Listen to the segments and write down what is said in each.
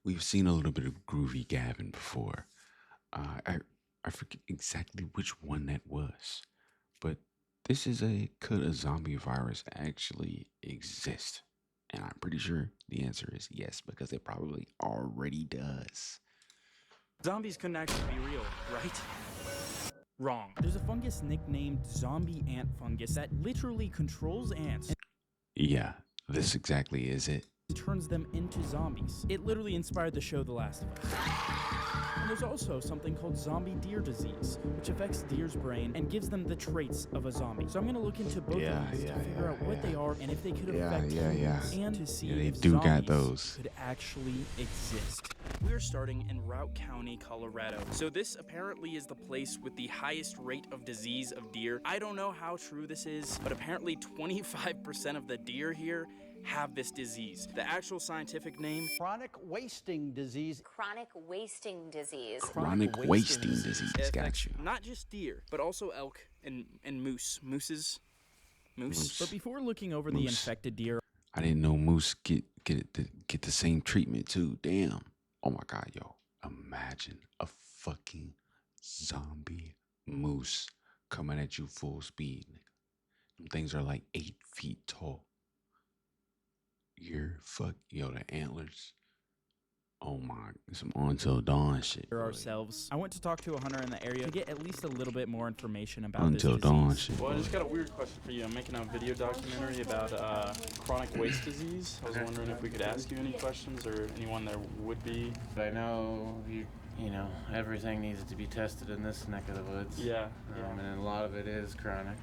we've seen a little bit of Groovy Gavin before. I forget exactly which one that was, but this is could a zombie virus actually exist? And I'm pretty sure the answer is yes, because it probably already does. Zombies couldn't actually be real, right? Wrong. There's a fungus nicknamed zombie ant fungus that literally controls ants Yeah, this exactly is it. and turns them into zombies. It literally inspired the show The Last of Us. And there's also something called zombie deer disease, which affects deer's brain and gives them the traits of a zombie. So I'm going to look into both of these to figure out what they are and if they could affect humans, and to see they if do got zombies those. could actually exist. We're starting in Routt County, Colorado. So this apparently is the place with the highest rate of disease of deer. I don't know how true this is, but apparently 25% of the deer here have this disease. The actual scientific name: chronic wasting disease. Chronic wasting disease. Chronic wasting disease. It Got affects you. not just deer, but also elk and moose. Moose. But before looking over the Moose. infected deer, I didn't know moose get the same treatment too. Damn. Oh my god, yo. Imagine a fucking zombie moose coming at you full speed. Them things are like 8 feet tall. The antlers. Oh my, some Until Dawn shit. for ourselves, I went to talk to a hunter in the area to get at least a little bit more information about Until this Dawn disease. shit. Well, I just got a weird question for you. I'm making a video documentary about chronic waste disease. I was wondering if we could ask you any questions, or anyone there would be. I know you know everything needs to be tested in this neck of the woods. Yeah. And a lot of it is chronic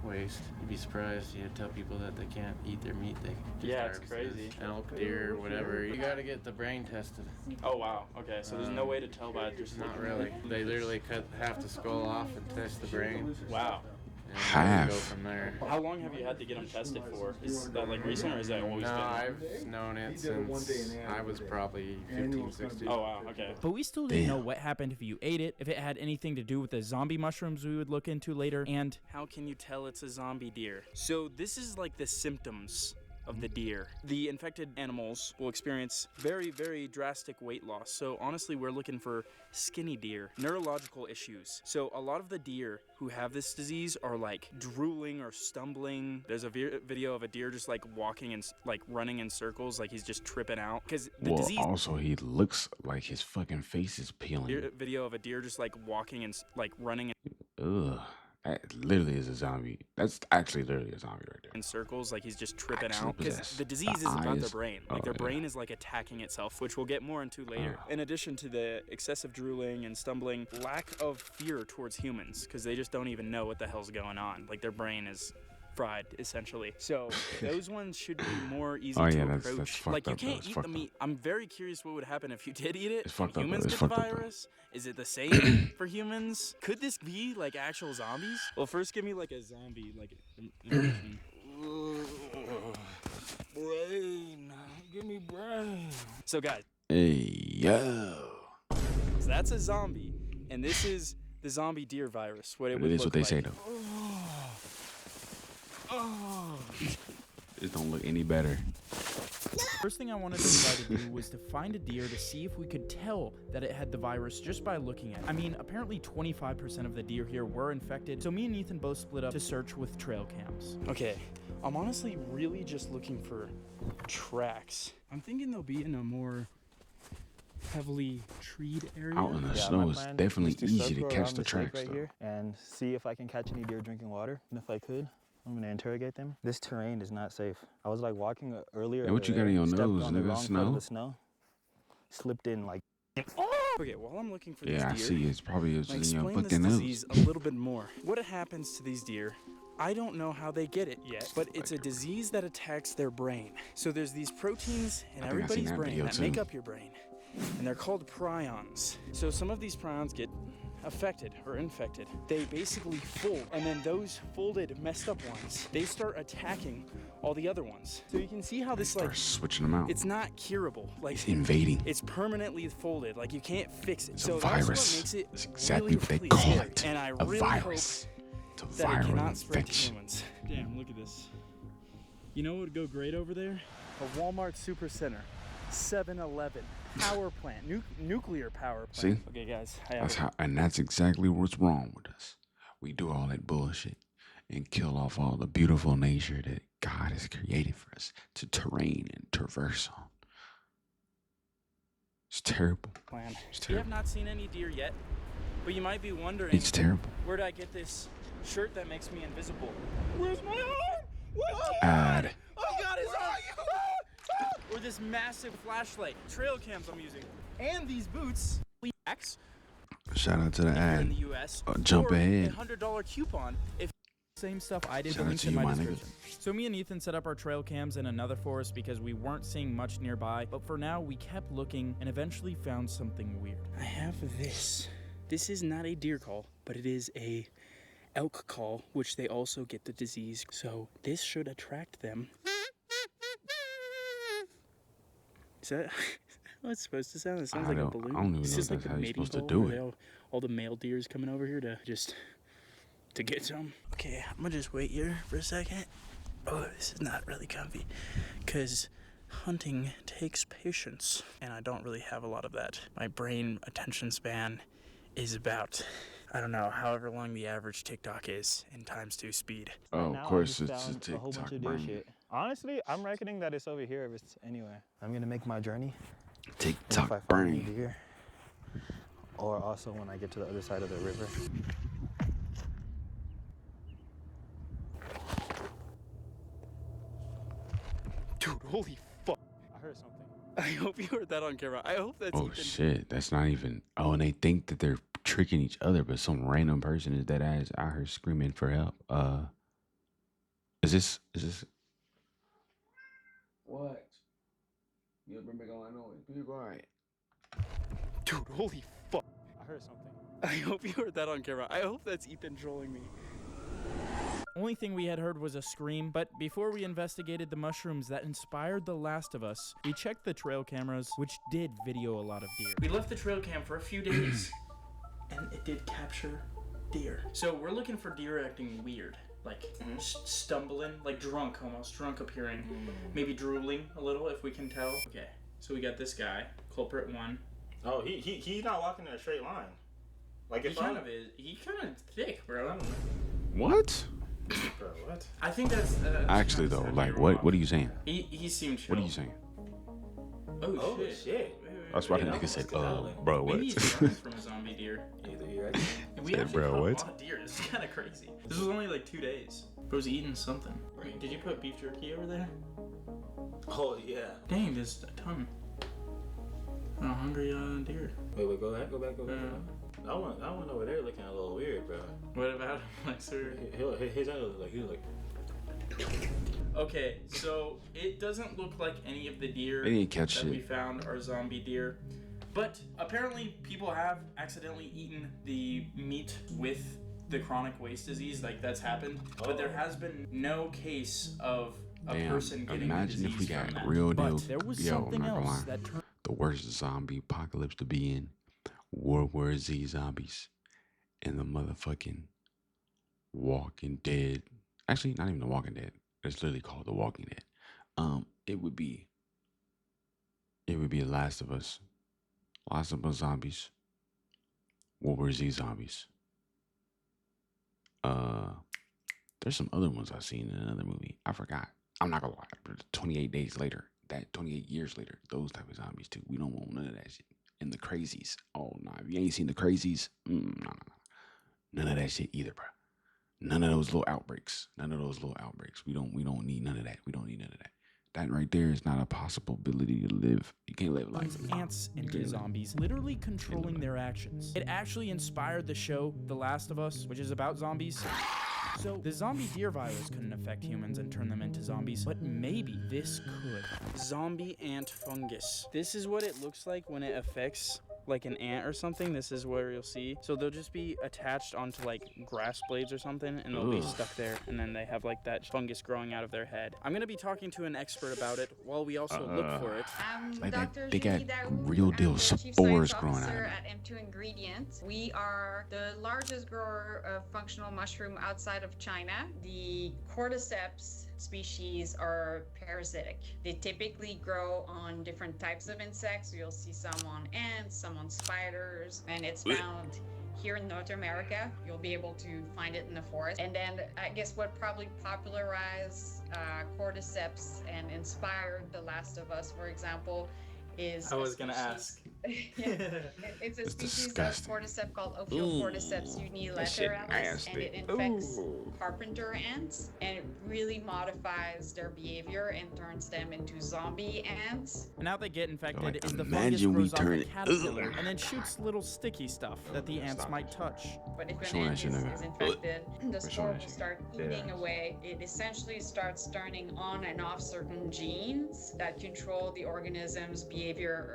waste. You'd be surprised. You tell people that they can't eat their meat. They just Yeah, it's harvest crazy. elk, deer, whatever. You got to get the brain tested. Oh wow. Okay. So there's no way to tell by just Not looking really. at it? They literally cut half the skull off and test the brain. Wow. And Half? Go from there. How long have you had to get them tested for? Is that like recent, or is that always No, been? I've known it since I was probably 15, 16. Oh wow. Okay. But we still didn't know Damn. what happened if you ate it, if it had anything to do with the zombie mushrooms we would look into later, and how can you tell it's a zombie deer? So this is like the symptoms of the deer. The infected animals will experience very, very drastic weight loss. So honestly, we're looking for skinny deer, neurological issues. So a lot of the deer who have this disease are like drooling or stumbling. There's a video of a deer just like walking and like running in circles, like he's just tripping out. Because the Well, disease also he looks like his fucking face is peeling. video of a deer just like walking and like running Ugh. That literally is a zombie. That's actually literally a zombie right there. in circles, like he's just tripping Actually out. Because possessed. the disease The isn't about their eyes- brain. Like their brain is like attacking itself, which we'll get more into later. In addition to the excessive drooling and stumbling, lack of fear towards humans, because they just don't even know what the hell's going on. Like their brain is fried essentially. So those ones should be more easy Oh, to yeah, that's approach. fucked Like you up, though. can't It's eat the fucked meat. I'm very curious what would happen if you did eat it. It's fucked and up, though. humans It's get the fucked up, though. virus. Is it the same for humans? Could this be like actual zombies? Well, first give me like a zombie, like impression. Brain, give me brain. So guys, Hey, yo. so that's a zombie, and this is the zombie deer virus. What it It would is look what they like. say, though. It don't look any better. First thing I wanted to try to do was to find a deer to see if we could tell that it had the virus just by looking at it. I mean, apparently 25% of the deer here were infected, so me and Ethan both split up to search with trail cams. Okay, I'm honestly really just looking for tracks. I'm thinking they'll be in a more heavily treed area. Out in the Yeah, snow, my it's plan definitely is to easy to circle catch around the this lake tracks, right though. here and see if I can catch any deer drinking water. And if I could, I'm gonna interrogate them. This terrain is not safe. I was like walking earlier. Hey, what you got in your stepped nose, on the nigga? wrong part Snow? of the snow. Slipped in like. Okay, while I'm looking for Yeah, I this deer, see. It's probably in your explain this fucking nose. disease a little bit more. What happens to these deer? I don't know how they get it yet, but it's a disease that attacks their brain. So there's these proteins in I think I seen everybody's that brain video that make too. up your brain, and they're called prions. So some of these prions get affected or infected. They basically fold, and then those folded, messed up ones, they start attacking all the other ones. So you can see how this, like, Start switching them out. it's not curable. Like, It's invading. it's permanently folded. Like, you can't fix it. It's so a that's virus. what makes it That's exactly really, what they really call scary. it. And I A really virus. It's a hope that it viral cannot spread to infection. humans. Damn, look at this. You know what would go great over there? A Walmart Supercenter, 7-Eleven. power plant, nuclear power plant. See? Okay, guys, That's exactly what's wrong with us. We do all that bullshit and kill off all the beautiful nature that God has created for us to terrain and traverse on. It's terrible. plan. It's We have terrible. not seen any deer yet, but you might be wondering, It's terrible. where'd I get this shirt that makes me invisible? Where's my arm? What's Ad. Oh God, his arm! Or this massive flashlight, trail cams I'm using, and these boots. Shout out to the Here in ad. the U.S. Jump or ahead. a $100 coupon if same stuff I did. Shout The out link's to in you, my my nigga. description. So me and Ethan set up our trail cams in another forest because we weren't seeing much nearby. But for now, we kept looking and eventually found something weird. I have this. This is not a deer call, but it is a elk call, which they also get the disease. So this should attract them. Is that how it's supposed to sound? It sounds like a balloon. I don't even It's know just if like that's the how you're mating supposed to call do where it. all the male deers coming over here to get some. Okay, I'm gonna just wait here for a second. Oh, this is not really comfy, because hunting takes patience, and I don't really have a lot of that. My brain attention span is about, I don't know, however long the average TikTok is in ×2 speed. Oh, Now of I course, just it's a found a whole bunch TikTok of deer brain. shit. Honestly, I'm reckoning that it's over here if it's anywhere. I'm gonna make my journey. And if I TikTok find any brain. deer, or also when I get to the other side of the river. Dude, holy fuck. I heard something. I hope you heard that on camera. I hope that's Oh Ethan. shit, that's not even. Oh, and they think that they're tricking each other, but some random person is dead ass out here screaming for help. Is this? What? You ever make all that noise? Be quiet. Dude, holy fuck. I heard something. I hope you heard that on camera. I hope that's Ethan trolling me. Only thing we had heard was a scream, but before we investigated the mushrooms that inspired The Last of Us, we checked the trail cameras, which did video a lot of deer. We left the trail cam for a few days, and it did capture deer. So we're looking for deer acting weird, like stumbling, like drunk almost, drunk appearing, maybe drooling a little if we can tell. Okay, so we got this guy, culprit 1. Oh, he's not walking in a straight line. Like He kind of is. He kind of thick, bro. What? Bro, what? I think that's Actually, though, like, what are you saying? He seemed chill. What are you saying? Oh, shit. shit. That's why the Yeah, nigga said, skedaddling. bro, what? Maybe he's learning from a zombie deer. Either you right? And we Said, actually bro, caught what? a lot of deer. This is kind of crazy. This was only like 2 days. Bro's eating something. Did you put beef jerky over there? Oh yeah. Dang, there's a ton. Oh, hungry deer. Wait, go back. Uh, That one over there looking a little weird, bro. What about him, like, sir? His eyes look like he was like. Okay, so it doesn't look like any of the deer They didn't catch that shit. we found are zombie deer. But apparently people have accidentally eaten the meat with the chronic waste disease, like that's happened. But there has been no case of a Damn, person getting imagine the if we disease from got that. real deal. But there was Yo, I'm something not gonna else lie. that turned The worst zombie apocalypse to be in. World War Z zombies. And the motherfucking Walking Dead. Actually, not even the Walking Dead. It's literally called The Walking Dead. It would be Last of Us. Last of Us zombies. World War Z zombies. There's some other ones I've seen in another movie. I forgot. I'm not gonna lie. 28 days later. 28 years later. Those type of zombies too. We don't want none of that shit. And the crazies. Oh nah. If you ain't seen the crazies, no. None of that shit either, bro. None of those little outbreaks. We don't need none of that. We don't need none of that. That right there is not a possibility to live. You can't live life. ants into zombies, literally controlling their actions. It actually inspired the show The Last of Us, which is about zombies. So the zombie deer virus couldn't affect humans and turn them into zombies, but maybe this could. Zombie ant fungus. This is what it looks like when it affects like an ant or something. This is where you'll see. So they'll just be attached onto like grass blades or something, and they'll be stuck there, and then they have like that fungus growing out of their head. I'm gonna be talking to an expert about it while we also look for it. Like that, Dr. they got Judy Daoud, real deal the Chief spores Science growing out of Officer it. at M2 and Green. ingredient. We are the largest grower of functional mushroom outside of China. The cordyceps species are parasitic. They typically grow on different types of insects. You'll see some on ants, some on spiders, and it's found here in North America. You'll be able to find it in the forest. And then I guess what probably popularized cordyceps and inspired The Last of Us, for example, is I was gonna ask. It's a It's species disgusting. of cordyceps called Ophiocordyceps That shit unilateralis, and it nasty. infects Ooh. carpenter ants, and it really modifies their behavior and turns them into zombie ants. And how they get infected Like, is the imagine we fungus grows off turn the it- caterpillar Ugh. and then shoots little sticky stuff that the ants Stop might it. touch. But if Which an one ant I should is have- infected, the Which spore one I will should- start Yeah. eating away. It essentially starts turning on and off certain genes that control the organism's behavior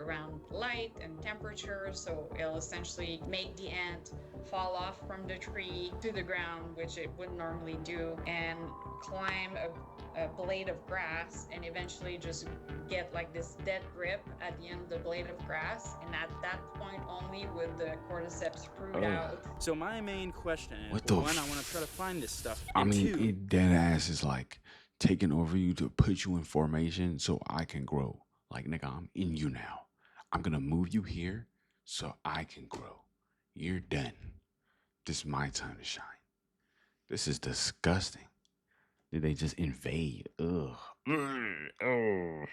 around light and temperature. So it'll essentially make the ant fall off from the tree to the ground, which it wouldn't normally do, and climb a blade of grass and eventually just get like this dead grip at the end of the blade of grass. And at that point only would the cordyceps fruit out. So my main question is, What the one, I f- want to try to find this stuff. I And mean, two, it dead ass is like taking over you to put you in formation so I can grow. Like, nigga, I'm in you now. I'm gonna move you here so I can grow. You're done. This is my time to shine. This is disgusting. Did they just invade? Ugh. Oh.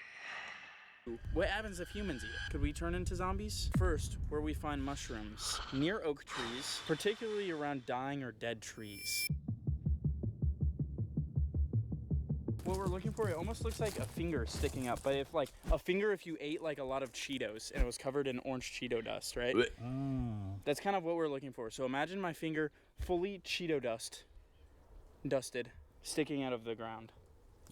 what happens if humans eat it? Could we turn into zombies? First, where we find mushrooms. Near oak trees, particularly around dying or dead trees. What we're looking for, it almost looks like a finger sticking up, but if like a finger if you ate like a lot of Cheetos and it was covered in orange Cheeto dust, right? That's kind of what we're looking for. So imagine my finger fully Cheeto dusted, sticking out of the ground.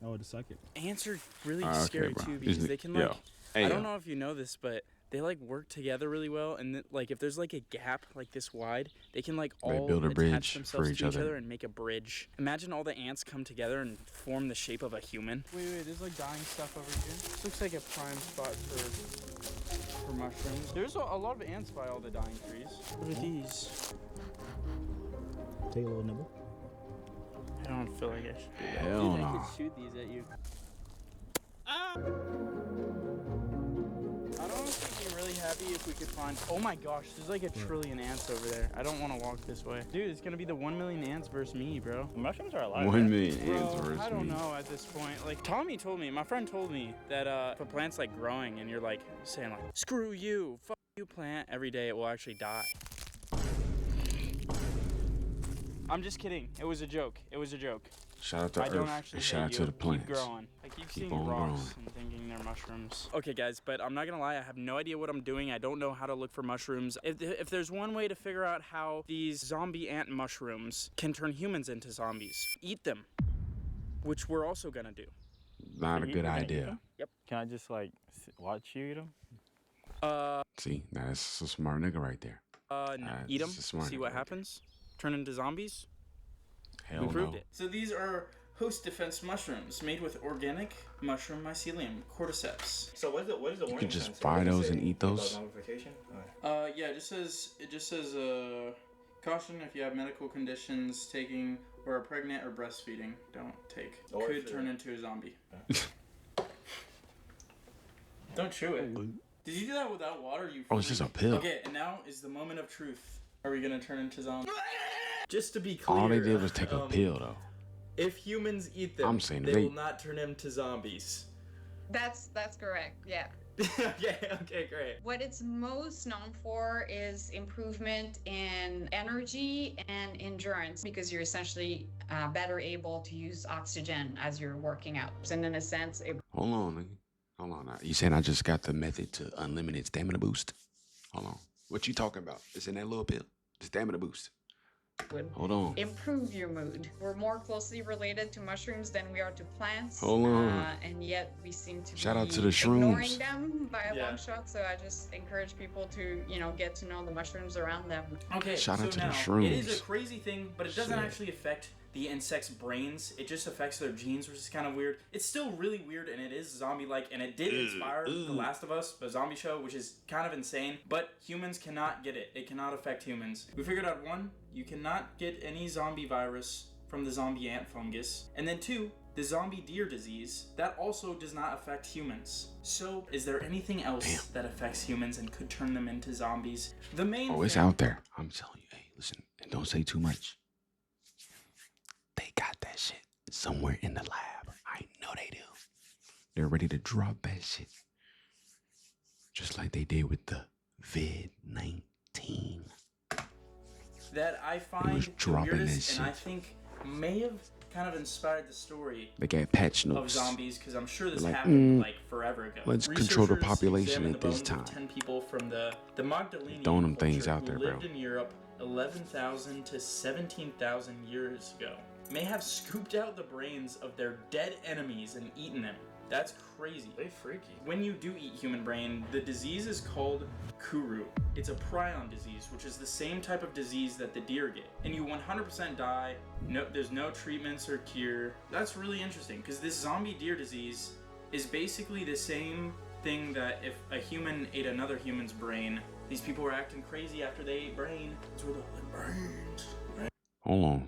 Oh, to suck it. Ants are really Ah, okay, scary bro. too because Isn't they it- can yo. like, Hey, I don't yo. know if you know this, but they like work together really well, and like if there's like a gap like this wide, they can like They all build a attach bridge themselves for each to each other. other and make a bridge. Imagine all the ants come together and form the shape of a human. Wait, there's like dying stuff over here. This looks like a prime spot for mushrooms. There's a lot of ants by all the dying trees. What are these? Take a little nibble. I don't feel like I should. Hell Dude, I no. could shoot these at you. Ah! I'd honestly be really happy if we could find. Oh my gosh, there's like a trillion ants over there. I don't want to walk this way. Dude, it's gonna be the 1 million ants versus me, bro. Mushrooms are alive. 1 million Bro, ants versus I don't me. know at this point. Like, Tommy told me, my friend told me that if a plant's like growing and you're like saying like, screw you, fuck you plant, every day it will actually die. I'm just kidding. It was a joke. It was a joke. Shout out to I don't Earth actually and shout hate out you. to the plants. Keep growing. I keep seeing on rocks growing. and thinking they're mushrooms. Okay, guys, but I'm not gonna lie. I have no idea what I'm doing. I don't know how to look for mushrooms. If there's one way to figure out how these zombie ant mushrooms can turn humans into zombies, eat them, which we're also gonna do. Not a good idea. Yep. Can I just like watch you eat them? See, that's a smart nigga right there. No. Eat them. That's a smart See what nigga. happens. Turn into zombies. Hell We proved no. it. So these are host defense mushrooms made with organic mushroom mycelium, cordyceps. So what is the You can just buy those and eat those. Yeah, it just says caution if you have medical conditions, taking or are pregnant or breastfeeding, don't take. Could turn into a zombie. Don't chew it. Did you do that without water? You. Oh, it's just a freak? pill. Okay, and now is the moment of truth. Are we gonna turn into zombies? Just to be clear, All they did was take a pill, though. if humans eat them, I'm saying they they- will not turn into zombies. That's correct. Yeah. okay, great. What it's most known for is improvement in energy and endurance, because you're essentially better able to use oxygen as you're working out. And in a sense, it Hold on, nigga. Hold on. Now. You saying I just got the method to unlimited stamina boost? Hold on. What you talking about? It's in that little pill. The stamina boost. would Hold on. improve your mood. We're more closely related to mushrooms than we are to plants. Hold on. And yet we seem to Shout be out to the ignoring shrooms. them by a Yeah. long shot. So I just encourage people to, get to know the mushrooms around them. Okay, Shout so out to the now, shrooms. it is a crazy thing, but it doesn't Shit. actually affect the insect's brains. It just affects their genes, which is kind of weird. It's still really weird, and it is zombie-like, and it did inspire The Last of Us, a zombie show, which is kind of insane. But humans cannot get it. It cannot affect humans. We figured out 1, you cannot get any zombie virus from the zombie ant fungus. And then 2, the zombie deer disease, that also does not affect humans. So, is there anything else that affects humans and could turn them into zombies? The main Oh, it's thing- out there. I'm telling you. Hey, listen, and don't say too much. They got that shit somewhere in the lab. I know they do. They're ready to drop that shit. Just like they did with the vid-19. that I find was the dropping weirdest, that and I shit. think may have kind of inspired the story They got patch of notes. zombies, because I'm sure this Like, happened like forever ago. let's control the Researchers population examined at the this bones of time. 10 people from the Magdalenian Throwing them culture things out who there, bro. lived in Europe 11,000 to 17,000 years ago. May have scooped out the brains of their dead enemies and eaten them. That's crazy. They freaky. When you do eat human brain, the disease is called Kuru. It's a prion disease, which is the same type of disease that the deer get. And you 100% die. No, there's no treatments or cure. That's really interesting, because this zombie deer disease is basically the same thing that if a human ate another human's brain, these people were acting crazy after they ate brain. That's where the brains. Hold on.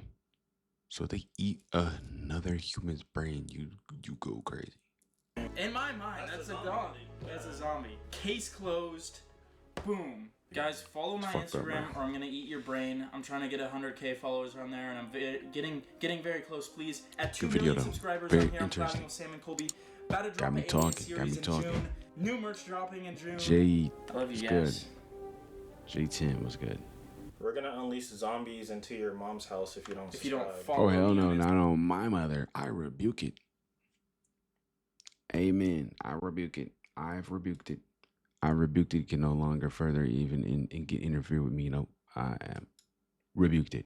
So they eat another human's brain. You go crazy. In my mind, that's a dog. That's a zombie. Case closed. Boom. Guys, follow my fucked up, Instagram, man. or I'm gonna eat your brain. I'm trying to get 100K followers on there, and I'm getting very close. Please, at 2 Good video, million though. subscribers Very on here, I'm interesting. chatting with Sam and Colby. About to drop Got me an alien talking, got series me in talking. June. New merch dropping in June. J, I love you was guys. good. J10 was good. We're gonna unleash zombies into your mom's house if you don't. If you don't subscribe. follow Oh, hell me no, on not on my mother. I rebuke it. Amen. I rebuke it. I've rebuked it. I rebuked it. Can no longer further even and get interfere with me. No, I am rebuked it.